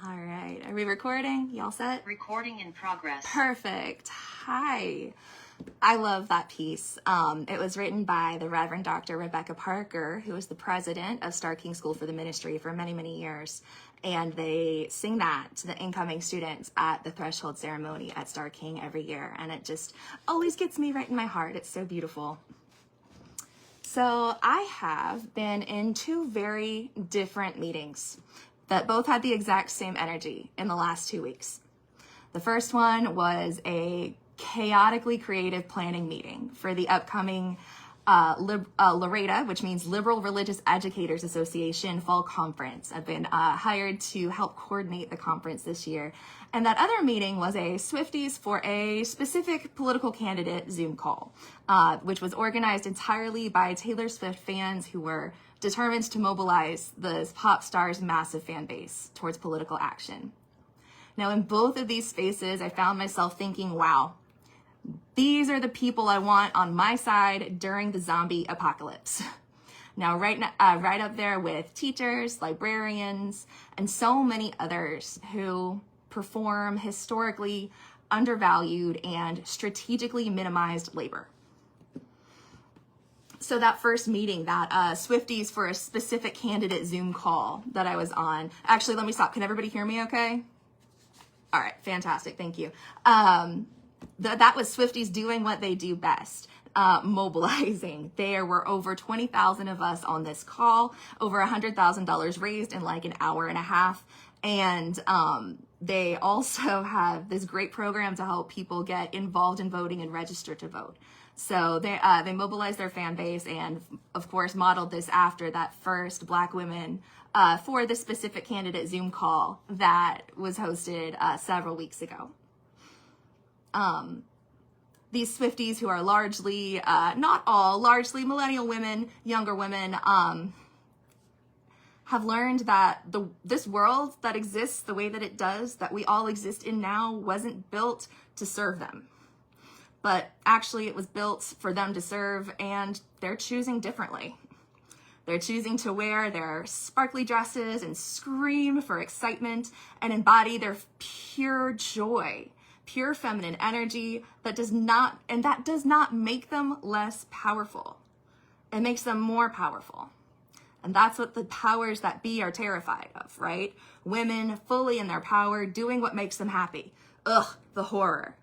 All right, are we recording? Y'all set? Recording in progress. Perfect. Hi. I love that piece. It was written by the Reverend Dr. Rebecca Parker, who was the president of Star King School for the Ministry for many, many years. And they sing that to the incoming students at the threshold ceremony at Star King every year. And it just always gets me right in my heart. It's so beautiful. So I have been in two very different meetings that both had the exact same energy in the last 2 weeks. The first one was a chaotically creative planning meeting for the upcoming LRETA, which means Liberal Religious Educators Association Fall Conference. I've been hired to help coordinate the conference this year. And that other meeting was a Swifties for a specific political candidate Zoom call, which was organized entirely by Taylor Swift fans who were determined to mobilize the pop star's massive fan base towards political action. Now, in both of these spaces, I found myself thinking, wow, these are the people I want on my side during the zombie apocalypse. Now, right up there with teachers, librarians, and so many others who perform historically undervalued and strategically minimized labor. So that first meeting, that Swifties for a specific candidate Zoom call that I was on. Actually, let me stop. Can everybody hear me okay? All right, fantastic. Thank you. That was Swifties doing what they do best, mobilizing. There were over 20,000 of us on this call, over $100,000 raised in like an hour and a half. And they also have this great program to help people get involved in voting and register to vote. So they mobilized their fan base and, of course, modeled this after that first Black women for the specific candidate Zoom call that was hosted several weeks ago. These Swifties, who are largely, not all, largely millennial women, younger women, have learned that this world that exists the way that it does, that we all exist in now, wasn't built to serve them. But actually it was built for them to serve, and they're choosing differently. They're choosing to wear their sparkly dresses and scream for excitement and embody their pure joy, pure feminine energy that does not make them less powerful. It makes them more powerful. And that's what the powers that be are terrified of, right? Women fully in their power, doing what makes them happy. Ugh, the horror.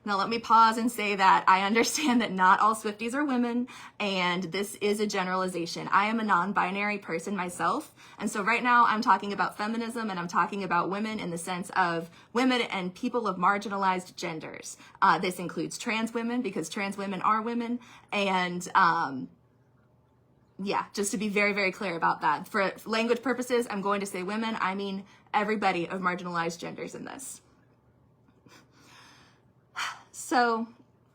Now let me pause and say that I understand that not all Swifties are women, and this is a generalization. I am a non-binary person myself, and so right now I'm talking about feminism, and I'm talking about women in the sense of women and people of marginalized genders. This includes trans women, because trans women are women, and yeah, just to be very, very clear about that. For language purposes, I'm going to say women. I mean everybody of marginalized genders in this. So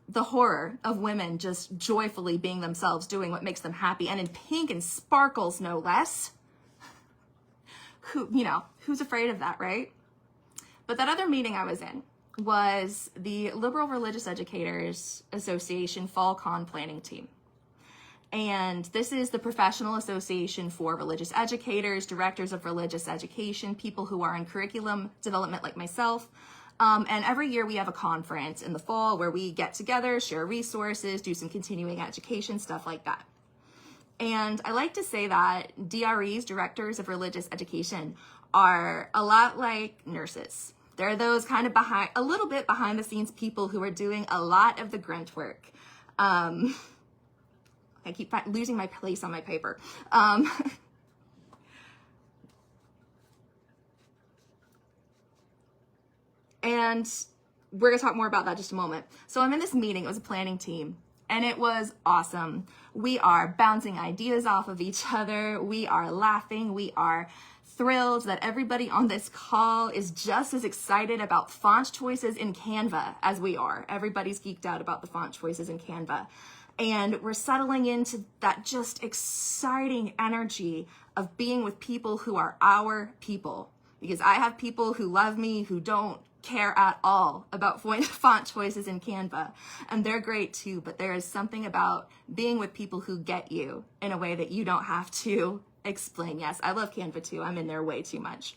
the horror of women just joyfully being themselves, doing what makes them happy, and in pink and sparkles, no less. Who's afraid of that, right? But that other meeting I was in was the Liberal Religious Educators Association Fall Con Planning Team. And this is the professional association for religious educators, directors of religious education, people who are in curriculum development like myself. And every year we have a conference in the fall where we get together, share resources, do some continuing education, stuff like that. And I like to say that DREs, directors of religious education, are a lot like nurses. They're those kind of a little bit behind the scenes people who are doing a lot of the grunt work. I keep losing my place on my paper. And we're going to talk more about that in just a moment. So I'm in this meeting. It was a planning team, and it was awesome. We are bouncing ideas off of each other. We are laughing. We are thrilled that everybody on this call is just as excited about font choices in Canva as we are. Everybody's geeked out about the font choices in Canva. And we're settling into that just exciting energy of being with people who are our people. Because I have people who love me, who don't care at all about font choices in Canva, and they're great too, but there is something about being with people who get you in a way that you don't have to explain. Yes, I love Canva too. I'm in there way too much.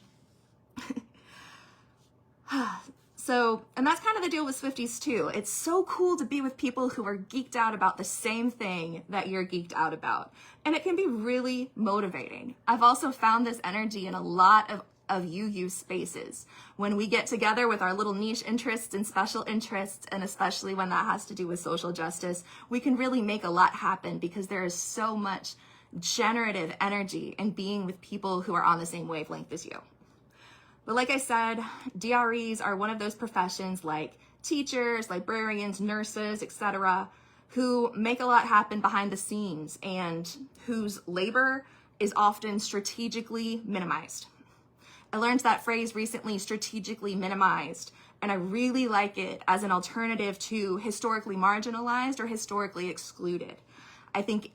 So, and that's kind of the deal with Swifties too. It's so cool to be with people who are geeked out about the same thing that you're geeked out about. And it can be really motivating. I've also found this energy in a lot of UU spaces. When we get together with our little niche interests and special interests, and especially when that has to do with social justice, we can really make a lot happen because there is so much generative energy in being with people who are on the same wavelength as you. But like I said, DREs are one of those professions like teachers, librarians, nurses, etc., who make a lot happen behind the scenes and whose labor is often strategically minimized. I learned that phrase recently, strategically minimized, and I really like it as an alternative to historically marginalized or historically excluded. I think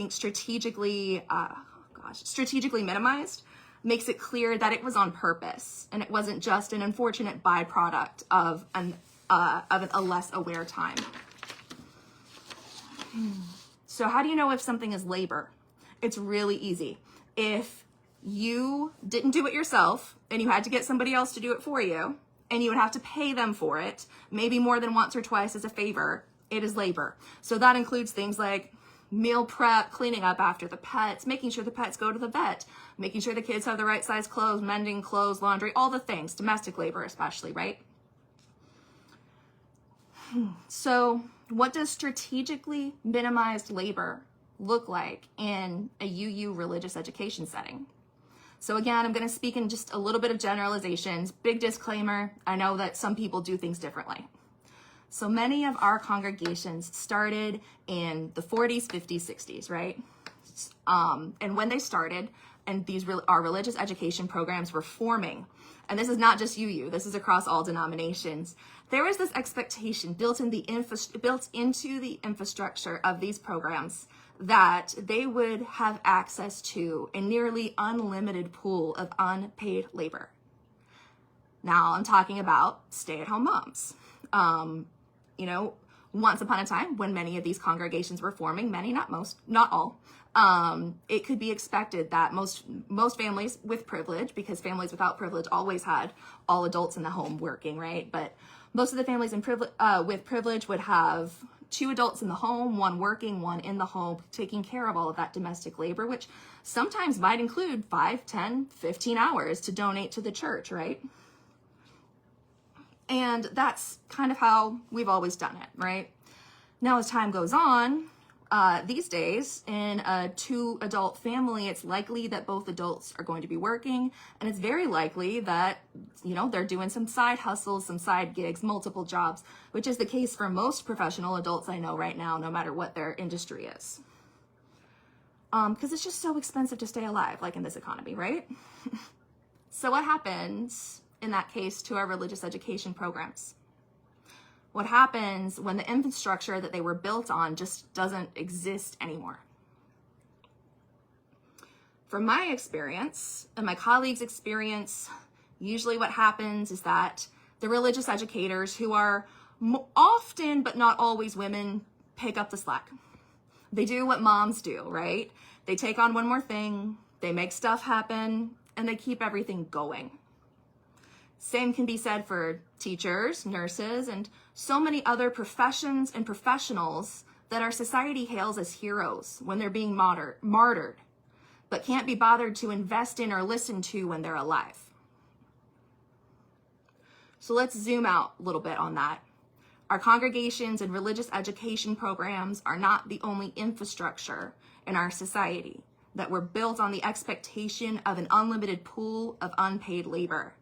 strategically minimized makes it clear that it was on purpose and it wasn't just an unfortunate byproduct of a less aware time. So how do you know if something is labor? It's really easy. If you didn't do it yourself and you had to get somebody else to do it for you, and you would have to pay them for it, maybe more than once or twice as a favor, it is labor. So that includes things like meal prep, cleaning up after the pets, making sure the pets go to the vet, making sure the kids have the right size clothes, mending clothes, laundry, all the things, domestic labor especially, right? So what does strategically minimized labor look like in a UU religious education setting? So again, I'm going to speak in just a little bit of generalizations. Big disclaimer, I know that some people do things differently. So many of our congregations started in the 40s, 50s, 60s, right? And when they started, and our religious education programs were forming, and this is not just UU, this is across all denominations, there was this expectation built into the infrastructure of these programs that they would have access to a nearly unlimited pool of unpaid labor. Now I'm talking about stay-at-home moms. Once upon a time when many of these congregations were forming, many, not most, not all, it could be expected that most families with privilege, because families without privilege always had all adults in the home working, right? But most of the families with privilege would have 2 adults in the home, 1 working, 1 in the home, taking care of all of that domestic labor, which sometimes might include 5, 10, 15 hours to donate to the church, right? And that's kind of how we've always done it, right? Now, as time goes on, these days, in a 2-adult family, it's likely that both adults are going to be working, and it's very likely that, they're doing some side hustles, some side gigs, multiple jobs, which is the case for most professional adults I know right now, no matter what their industry is. Because it's just so expensive to stay alive, like in this economy, right? So what happens in that case to our religious education programs? What happens when the infrastructure that they were built on just doesn't exist anymore? From my experience and my colleagues' experience, usually what happens is that the religious educators, who are often but not always women, pick up the slack. They do what moms do, right? They take on one more thing, they make stuff happen, and they keep everything going. Same can be said for teachers, nurses, and so many other professions and professionals that our society hails as heroes when they're being martyred, but can't be bothered to invest in or listen to when they're alive. So let's zoom out a little bit on that. Our congregations and religious education programs are not the only infrastructure in our society that were built on the expectation of an unlimited pool of unpaid labor.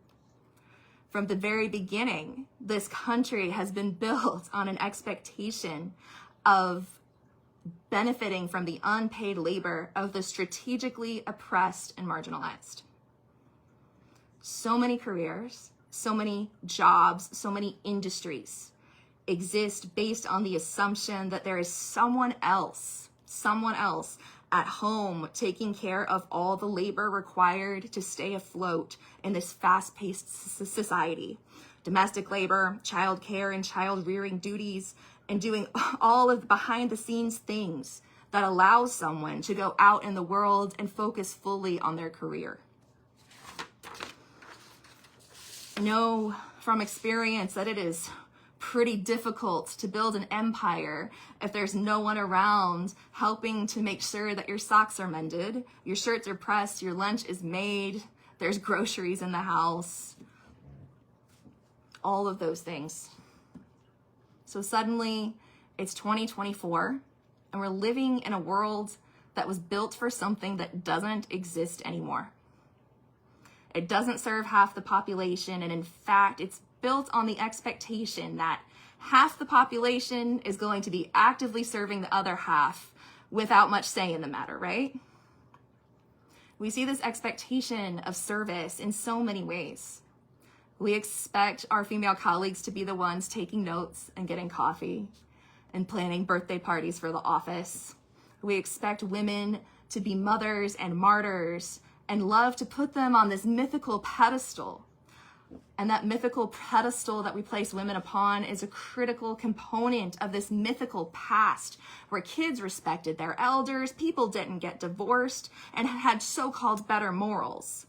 From the very beginning, this country has been built on an expectation of benefiting from the unpaid labor of the strategically oppressed and marginalized. So many careers, so many jobs, so many industries exist based on the assumption that there is someone else at home, taking care of all the labor required to stay afloat in this fast-paced society. Domestic labor, child care and child rearing duties, and doing all of the behind-the-scenes things that allows someone to go out in the world and focus fully on their career. I know from experience that it is pretty difficult to build an empire if there's no one around helping to make sure that your socks are mended, your shirts are pressed, your lunch is made, there's groceries in the house, all of those things. So suddenly it's 2024 and we're living in a world that was built for something that doesn't exist anymore. It doesn't serve half the population, and in fact, it's built on the expectation that half the population is going to be actively serving the other half without much say in the matter, right? We see this expectation of service in so many ways. We expect our female colleagues to be the ones taking notes and getting coffee and planning birthday parties for the office. We expect women to be mothers and martyrs and love to put them on this mythical pedestal. And that mythical pedestal that we place women upon is a critical component of this mythical past where kids respected their elders, people didn't get divorced, and had so-called better morals.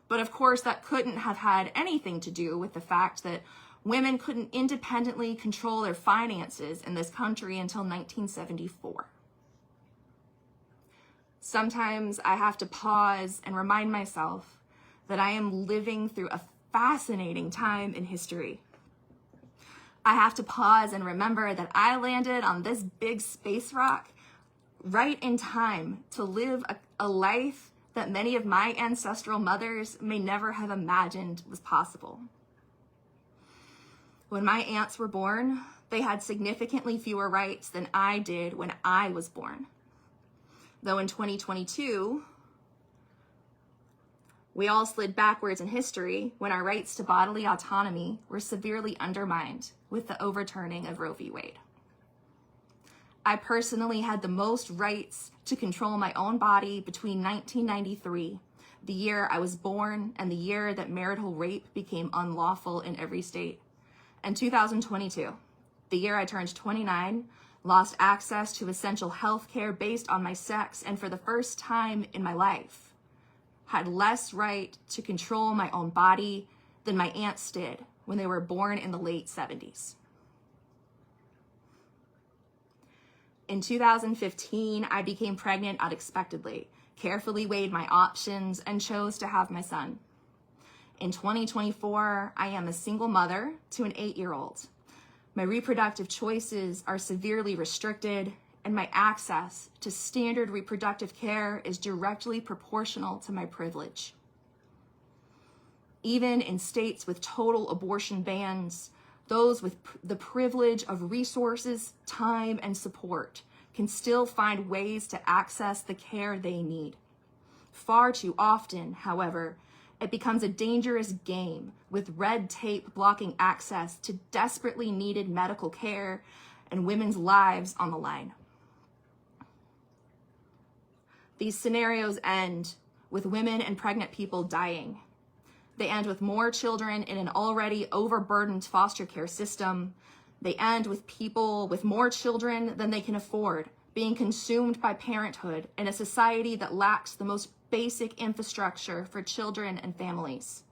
But of course, that couldn't have had anything to do with the fact that women couldn't independently control their finances in this country until 1974. Sometimes I have to pause and remind myself that I am living through a fascinating time in history. I have to pause and remember that I landed on this big space rock right in time to live a life that many of my ancestral mothers may never have imagined was possible. When my aunts were born, they had significantly fewer rights than I did when I was born. Though in 2022, we all slid backwards in history when our rights to bodily autonomy were severely undermined with the overturning of Roe v. Wade. I personally had the most rights to control my own body between 1993, the year I was born, and the year that marital rape became unlawful in every state, and 2022, the year I turned 29, lost access to essential health care based on my sex, and for the first time in my life, had less right to control my own body than my aunts did when they were born in the late 70s. In 2015, I became pregnant unexpectedly, carefully weighed my options, and chose to have my son. In 2024, I am a single mother to an 8-year-old. My reproductive choices are severely restricted, and my access to standard reproductive care is directly proportional to my privilege. Even in states with total abortion bans, those with the privilege of resources, time, and support can still find ways to access the care they need. Far too often, however, it becomes a dangerous game with red tape blocking access to desperately needed medical care and women's lives on the line. These scenarios end with women and pregnant people dying. They end with more children in an already overburdened foster care system. They end with people with more children than they can afford, being consumed by parenthood in a society that lacks the most basic infrastructure for children and families.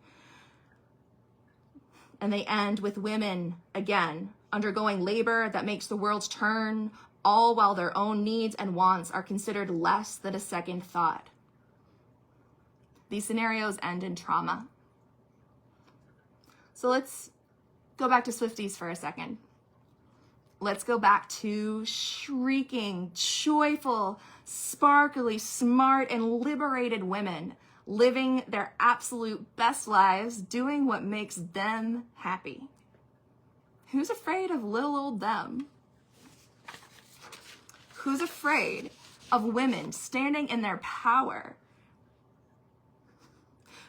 And they end with women, again, undergoing labor that makes the world turn, all while their own needs and wants are considered less than a second thought. These scenarios end in trauma. So let's go back to Swifties for a second. Let's go back to shrieking, joyful, sparkly, smart, and liberated women living their absolute best lives, doing what makes them happy. Who's afraid of little old them? Who's afraid of women standing in their power?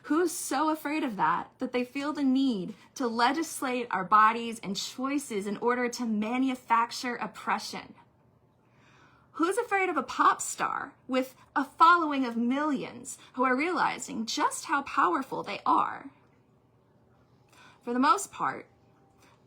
Who's so afraid of that they feel the need to legislate our bodies and choices in order to manufacture oppression? Who's afraid of a pop star with a following of millions who are realizing just how powerful they are? For the most part,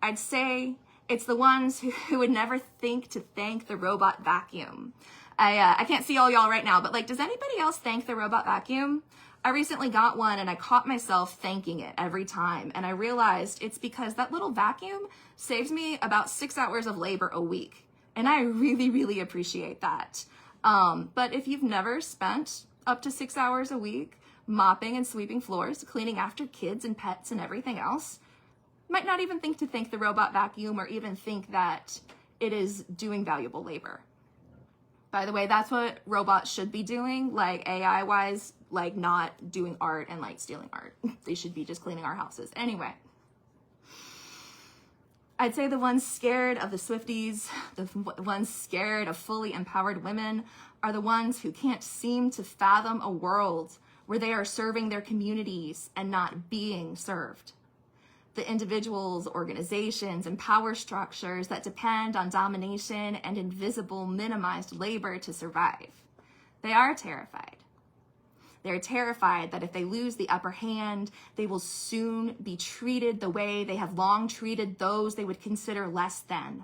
I'd say it's the ones who would never think to thank the robot vacuum. I can't see all y'all right now, but like, does anybody else thank the robot vacuum? I recently got one and I caught myself thanking it every time. And I realized it's because that little vacuum saves me about 6 hours of labor a week. And I really, really appreciate that. But if you've never spent up to 6 hours a week mopping and sweeping floors, cleaning after kids and pets and everything else, might not even think to thank the robot vacuum or even think that it is doing valuable labor. By the way, that's what robots should be doing, like AI-wise, like not doing art and like stealing art. They should be just cleaning our houses. Anyway, I'd say the ones scared of the Swifties, the ones scared of fully empowered women, are the ones who can't seem to fathom a world where they are serving their communities and not being served. The individuals, organizations, and power structures that depend on domination and invisible, minimized labor to survive. They are terrified. They're terrified that if they lose the upper hand, they will soon be treated the way they have long treated those they would consider less than.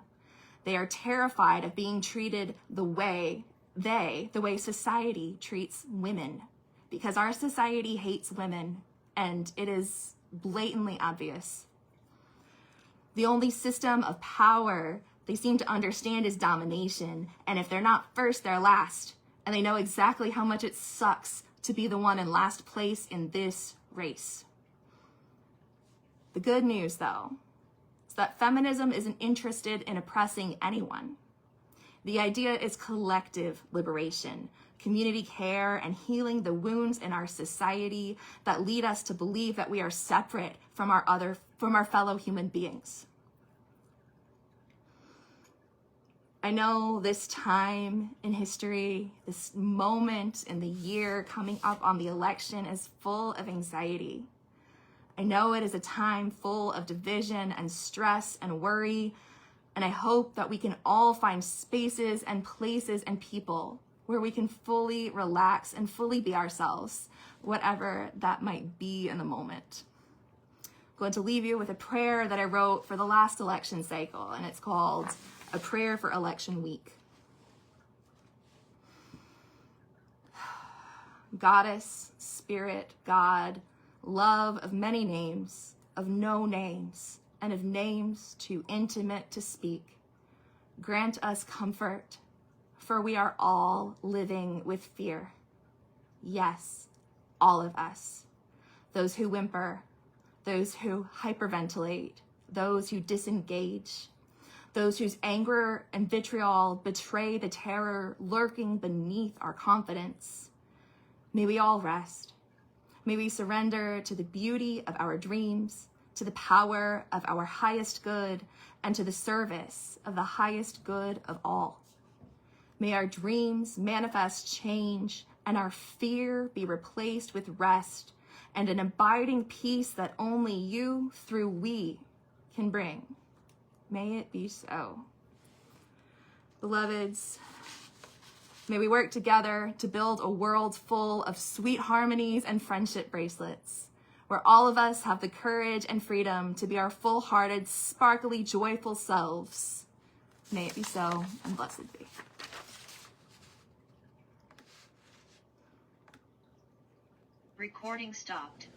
They are terrified of being treated the way society treats women, because our society hates women, and it is blatantly obvious. The only system of power they seem to understand is domination, and if they're not first, they're last, and they know exactly how much it sucks to be the one in last place in this race. The good news, though, is that feminism isn't interested in oppressing anyone. The idea is collective liberation, community care, and healing the wounds in our society that lead us to believe that we are separate from our fellow human beings. I know this time in history, this moment in the year coming up on the election is full of anxiety. I know it is a time full of division and stress and worry, and I hope that we can all find spaces and places and people where we can fully relax and fully be ourselves, whatever that might be in the moment. I'm going to leave you with a prayer that I wrote for the last election cycle, and it's called A Prayer for Election Week. Goddess, Spirit, God, love of many names, of no names, and of names too intimate to speak, grant us comfort, for we are all living with fear. Yes, all of us. Those who whimper, those who hyperventilate, those who disengage, those whose anger and vitriol betray the terror lurking beneath our confidence. May we all rest. May we surrender to the beauty of our dreams, to the power of our highest good, and to the service of the highest good of all. May our dreams manifest change and our fear be replaced with rest and an abiding peace that only you, through we, can bring. May it be so. Beloveds, may we work together to build a world full of sweet harmonies and friendship bracelets, where all of us have the courage and freedom to be our full-hearted, sparkly, joyful selves. May it be so, and blessed be. Recording stopped.